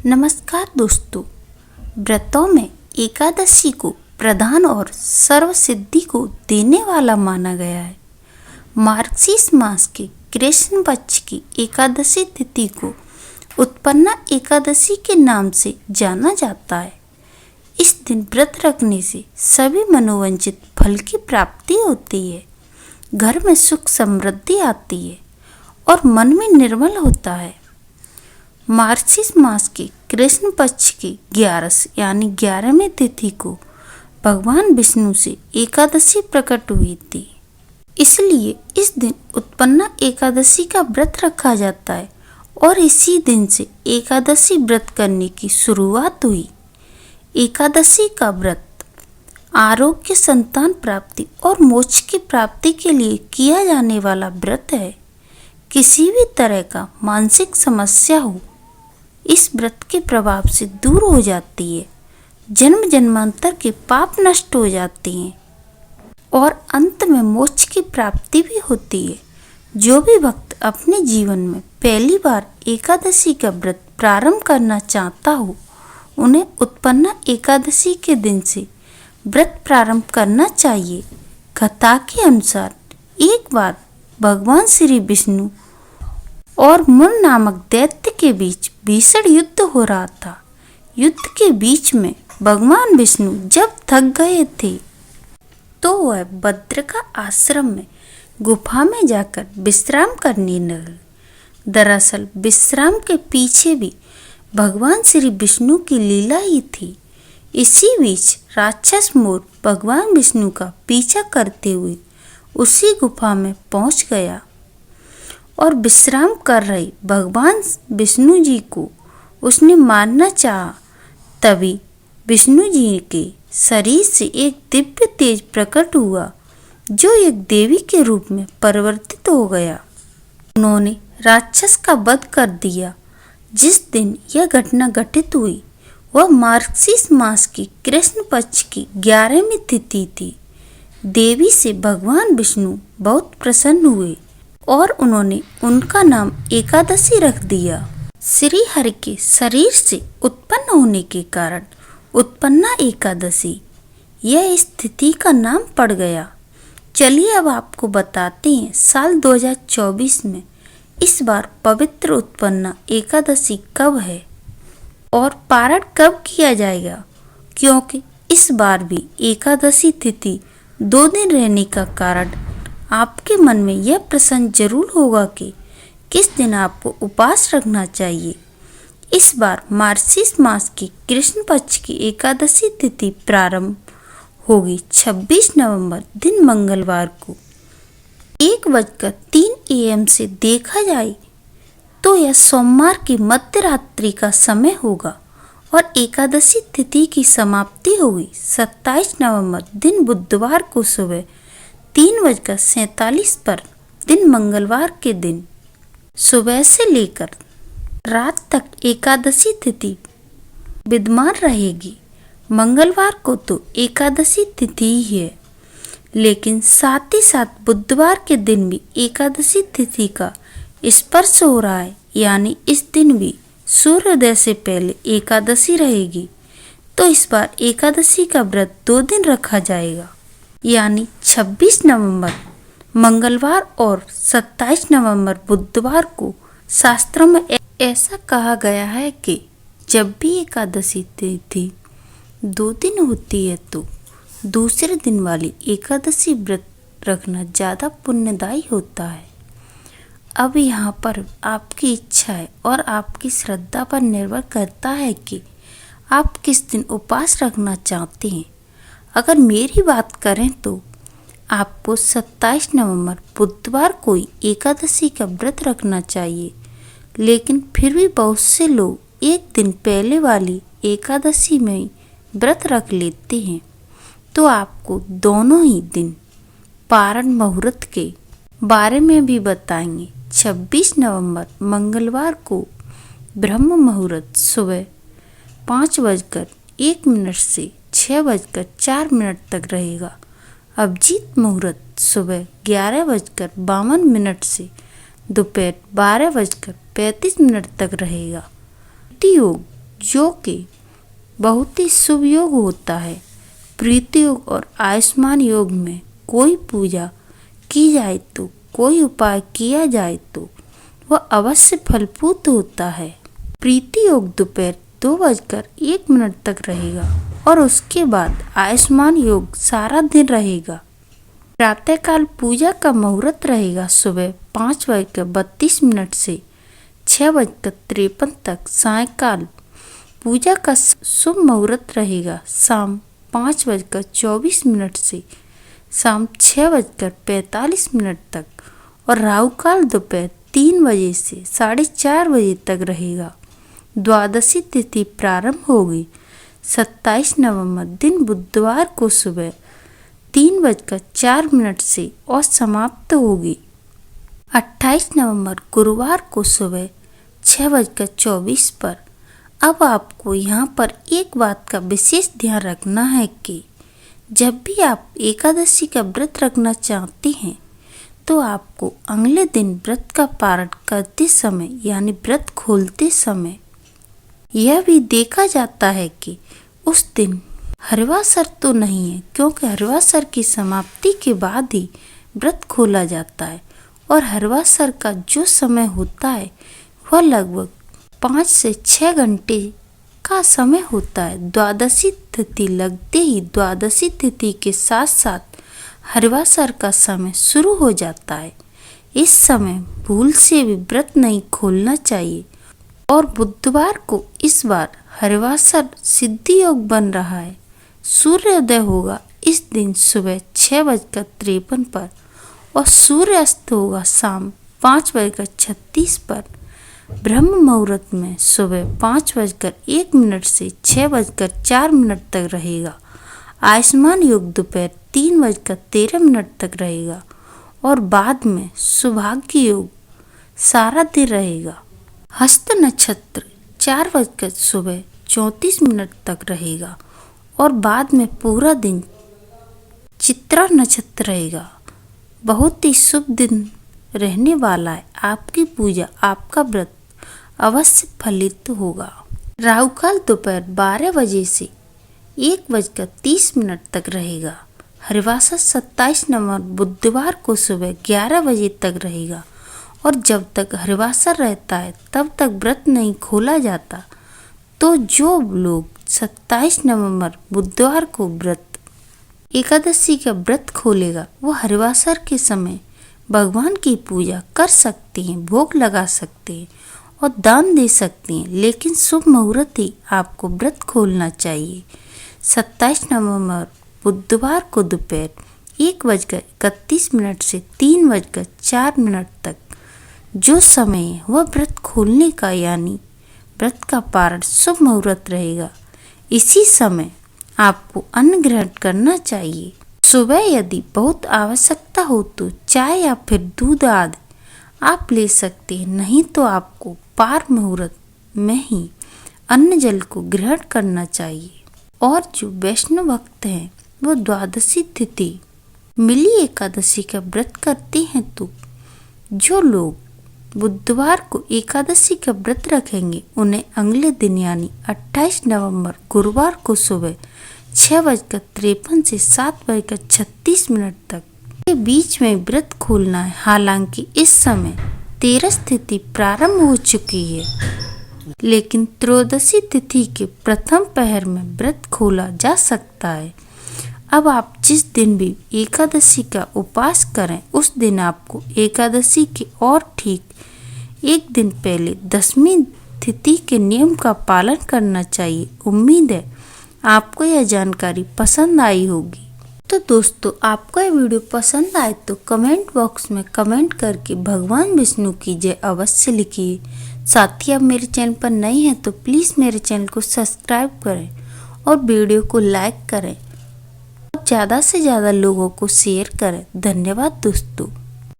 नमस्कार दोस्तों। व्रतों में एकादशी को प्रधान और सर्व सिद्धि को देने वाला माना गया है। मार्गशीर्ष मास के कृष्ण पक्ष की एकादशी तिथि को उत्पन्ना एकादशी के नाम से जाना जाता है। इस दिन व्रत रखने से सभी मनोवांछित फल की प्राप्ति होती है, घर में सुख समृद्धि आती है और मन में निर्मल होता है। मार्गशीर्ष मास के कृष्ण पक्ष की 11 यानी 11वीं तिथि को भगवान विष्णु से एकादशी प्रकट हुई थी, इसलिए इस दिन उत्पन्ना एकादशी का व्रत रखा जाता है और इसी दिन से एकादशी व्रत करने की शुरुआत हुई। एकादशी का व्रत आरोग्य, संतान प्राप्ति और मोक्ष की प्राप्ति के लिए किया जाने वाला व्रत है। किसी भी तरह का मानसिक समस्या हो, इस व्रत के प्रभाव से दूर हो जाती है। जन्म जन्मांतर के पाप नष्ट हो जाते हैं और अंत में मोक्ष की प्राप्ति भी होती है। जो भी भक्त अपने जीवन में पहली बार एकादशी का व्रत प्रारंभ करना चाहता हो, उन्हें उत्पन्ना एकादशी के दिन से व्रत प्रारंभ करना चाहिए। कथा के अनुसार एक बार भगवान श्री विष्णु और मुन नामक दैत्य के बीच भीषण युद्ध हो रहा था। युद्ध के बीच में भगवान विष्णु जब थक गए थे तो वह बद्रिका आश्रम में गुफा में जाकर विश्राम करने लगे। दरअसल विश्राम के पीछे भी भगवान श्री विष्णु की लीला ही थी। इसी बीच राक्षस मोर भगवान विष्णु का पीछा करते हुए उसी गुफा में पहुंच गया और विश्राम कर रहे भगवान विष्णु जी को उसने मारना चाहा। तभी विष्णु जी के शरीर से एक दिव्य तेज प्रकट हुआ, जो एक देवी के रूप में परिवर्तित हो गया। उन्होंने राक्षस का वध कर दिया। जिस दिन यह घटना घटित हुई वह मार्गशीर्ष मास की कृष्ण पक्ष की 11वीं तिथि थी। देवी से भगवान विष्णु बहुत प्रसन्न हुए और उन्होंने उनका नाम एकादशी रख दिया। श्री हरि के शरीर से उत्पन्न होने के कारण उत्पन्ना एकादशी यह इस तिथि का नाम पड़ गया। चलिए अब आपको बताते हैं साल 2024 में इस बार पवित्र उत्पन्ना एकादशी कब है और पारण कब किया जाएगा, क्योंकि इस बार भी एकादशी तिथि 2 दिन रहने का कारण आपके मन में यह प्रश्न जरूर होगा कि किस दिन आपको उपवास रखना चाहिए। इस बार मार्गशीर्ष मास की कृष्ण पक्ष की एकादशी तिथि प्रारंभ होगी 26 नवंबर दिन मंगलवार को 1:03 AM से देखा जाए तो यह सोमवार की मध्य रात्रि का समय होगा और एकादशी तिथि की समाप्ति होगी 27 नवंबर दिन बुधवार को सुबह 3:47 पर दिन मंगलवार के दिन सुबह से लेकर रात तक एकादशी तिथि विद्यमान रहेगी। मंगलवार को तो एकादशी तिथि ही है, लेकिन साथ ही साथ बुधवार के दिन भी एकादशी तिथि का स्पर्श हो रहा है, यानी इस दिन भी सूर्योदय से पहले एकादशी रहेगी। तो इस बार एकादशी का व्रत 2 दिन रखा जाएगा, यानी 26 नवंबर मंगलवार और 27 नवंबर बुधवार को। शास्त्रों में ऐसा कहा गया है कि जब भी एकादशी तिथि 2 दिन होती है तो दूसरे दिन वाली एकादशी व्रत रखना ज़्यादा पुण्यदायी होता है। अब यहाँ पर आपकी इच्छा है और आपकी श्रद्धा पर निर्भर करता है कि आप किस दिन उपवास रखना चाहते हैं। अगर मेरी बात करें तो आपको 27 नवंबर बुधवार को ही एकादशी का व्रत रखना चाहिए, लेकिन फिर भी बहुत से लोग एक दिन पहले वाली एकादशी में ही व्रत रख लेते हैं। तो आपको दोनों ही दिन पारण मुहूर्त के बारे में भी बताएंगे। 26 नवंबर मंगलवार को ब्रह्म मुहूर्त सुबह 5:01 से 6:04 तक रहेगा। अभिजीत मुहूर्त सुबह 11:52 से दोपहर 12:35 तक रहेगा। योग जो कि बहुत ही शुभ योग होता है। प्रीति योग और आयुष्मान योग में कोई पूजा की जाए तो, कोई उपाय किया जाए तो वह अवश्य फलपूत होता है। प्रीति योग दोपहर 2:01 तक रहेगा और उसके बाद आयुष्मान योग सारा दिन रहेगा। प्रातःकाल पूजा का मुहूर्त रहेगा सुबह 5:32 से 6:53 तक। सायंकाल पूजा का शुभ मुहूर्त रहेगा शाम 5:24 से शाम 6:45 तक और राहु काल दोपहर 3 बजे से 4:30 बजे तक रहेगा। द्वादशी तिथि प्रारंभ होगी 27 नवंबर दिन बुधवार को सुबह 3:04 से और समाप्त होगी 28 नवंबर गुरुवार को सुबह 6:24 पर। अब आपको यहाँ पर एक बात का विशेष ध्यान रखना है कि जब भी आप एकादशी का व्रत रखना चाहते हैं तो आपको अगले दिन व्रत का पारण करते समय यानी व्रत खोलते समय यह भी देखा जाता है कि उस दिन हरवासर तो नहीं है, क्योंकि हरवासर की समाप्ति के बाद ही व्रत खोला जाता है और हरवासर का जो समय होता है वह लगभग 5 से 6 घंटे का समय होता है। द्वादशी तिथि लगते ही द्वादशी तिथि के साथ साथ हरवासर का समय शुरू हो जाता है। इस समय भूल से भी व्रत नहीं खोलना चाहिए। और बुधवार को इस बार हरवासर सिद्धि योग बन रहा है। सूर्योदय होगा इस दिन सुबह 6:53 पर और सूर्यास्त होगा शाम 5:36 पर। ब्रह्म मुहूर्त में सुबह 5:01 से 6:04 तक रहेगा। आयुष्मान योग दोपहर 3:13 तक रहेगा और बाद में सौभाग्य योग सारा दिन रहेगा। हस्त नक्षत्र 4 सुबह 34 तक रहेगा और बाद में पूरा दिन चित्रा नक्षत्र रहेगा। बहुत ही शुभ दिन रहने वाला है। आपकी पूजा, आपका व्रत अवश्य फलित होगा। राहु काल दोपहर 12 बजे से 1:30 तक रहेगा। हरवासर 27 नवंबर बुधवार को सुबह 11 बजे तक रहेगा और जब तक हरवासर रहता है तब तक व्रत नहीं खोला जाता। तो जो लोग 27 नवंबर बुधवार को व्रत एकादशी का व्रत खोलेगा वो हरवासर के समय भगवान की पूजा कर सकते हैं, भोग लगा सकते हैं और दान दे सकते हैं, लेकिन शुभ मुहूर्त ही आपको व्रत खोलना चाहिए। 27 नवंबर बुधवार को दोपहर 1:31 से 3:04 तक जो समय है वह व्रत खोलने का यानी व्रत का पारण शुभ मुहूर्त रहेगा। इसी समय आपको अन्न ग्रहण करना चाहिए। सुबह यदि बहुत आवश्यकता हो तो चाय या फिर दूध आदि आप ले सकते हैं, नहीं तो आपको पार मुहूर्त में ही अन्न जल को ग्रहण करना चाहिए। और जो वैष्णव भक्त हैं वो द्वादशी तिथि मिली एकादशी का व्रत करते हैं, तो जो लोग बुधवार को एकादशी का व्रत रखेंगे उन्हें अगले दिन यानी 28 नवंबर गुरुवार को सुबह 6:53 से 7:36 तक के बीच में व्रत खोलना है। हालांकि इस समय तेरस तिथि प्रारंभ हो चुकी है, लेकिन त्रयोदशी तिथि के प्रथम पहर में व्रत खोला जा सकता है। अब आप जिस दिन भी एकादशी का उपवास करें उस दिन आपको एकादशी के और ठीक एक दिन पहले दशमी तिथि के नियम का पालन करना चाहिए। उम्मीद है आपको यह जानकारी पसंद आई होगी। तो दोस्तों, आपको यह वीडियो पसंद आए तो कमेंट बॉक्स में कमेंट करके भगवान विष्णु की जय अवश्य लिखिए। साथ ही आप मेरे चैनल पर नए हैं तो प्लीज़ मेरे चैनल को सब्सक्राइब करें और वीडियो को लाइक करें और ज़्यादा से ज़्यादा लोगों को शेयर करें। धन्यवाद दोस्तों।